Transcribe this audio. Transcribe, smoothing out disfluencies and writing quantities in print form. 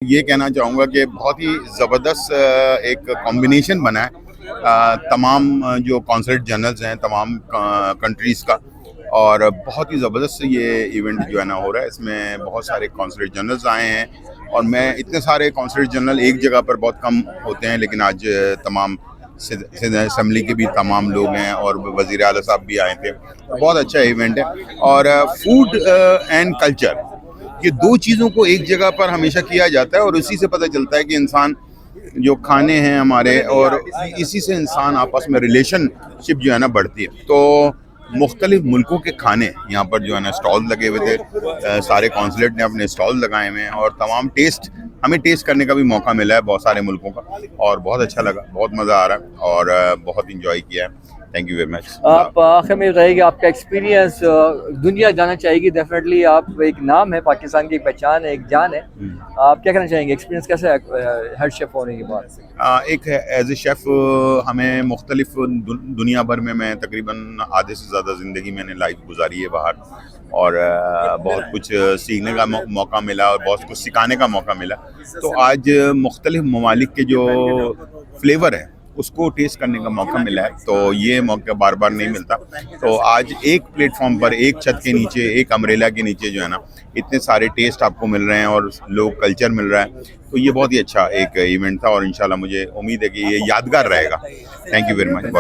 ये कहना चाहूँगा कि बहुत ही ज़बरदस्त एक कॉम्बिनेशन बना है तमाम जो कॉन्सर्ट जनरल्स हैं तमाम कंट्रीज़ का। और बहुत ही ज़बरदस्त ये इवेंट जो है ना हो रहा है। इसमें बहुत सारे कॉन्सर्ट जनरल्स आए हैं और मैं इतने सारे कॉन्सर्ट जनरल एक जगह पर बहुत कम होते हैं, लेकिन आज तमाम सिंध असम्बली के भी तमाम लोग हैं और वज़ीर आला साहब भी आए थे। बहुत अच्छा इवेंट है। और फूड एंड कल्चर, ये दो चीज़ों को एक जगह पर हमेशा किया जाता है और उसी से पता चलता है कि इंसान जो खाने हैं हमारे, और इसी से इंसान आपस में रिलेशनशिप जो है ना बढ़ती है। तो मुख्तलिफ मुल्कों के खाने यहाँ पर जो है ना स्टॉल लगे हुए थे। सारे कौंसलेट ने अपने स्टॉल लगाए हुए हैं और तमाम हमें टेस्ट करने का भी मौका मिला है बहुत सारे मुल्कों का, और बहुत अच्छा लगा, बहुत मज़ा आ रहा है और बहुत इंजॉय किया है। Thank you very much. आप आखिर में बताइए आपका एक्सपीरियंस। दुनिया जाना चाहेगी डेफिनेटली। आप एक नाम है, पाकिस्तान की एक पहचान है, एक जान है। आप क्या कहना चाहेंगे, एक्सपीरियंस कैसा है हेड शेफ होने के बाद? एक एज ए शेफ़ हमें मुख्तलिफ दुनिया भर में, मैं तकरीबन आधे से ज़्यादा ज़िंदगी मैंने लाइफ गुजारी है बाहर, और बहुत कुछ सीखने का मौका मिला और बहुत कुछ सिखाने का मौका मिला। तो आज मुख्तलिफ ममालिक के जो फ्लेवर है उसको टेस्ट करने का मौका मिला है, तो ये मौका बार बार नहीं मिलता। तो आज एक प्लेटफॉर्म पर, एक छत के नीचे, एक अम्ब्रेला के नीचे जो है ना इतने सारे टेस्ट आपको मिल रहे हैं और लोग कल्चर मिल रहा है। तो ये बहुत ही अच्छा एक इवेंट था और इंशाल्लाह मुझे उम्मीद है कि ये यादगार रहेगा। Thank you very much.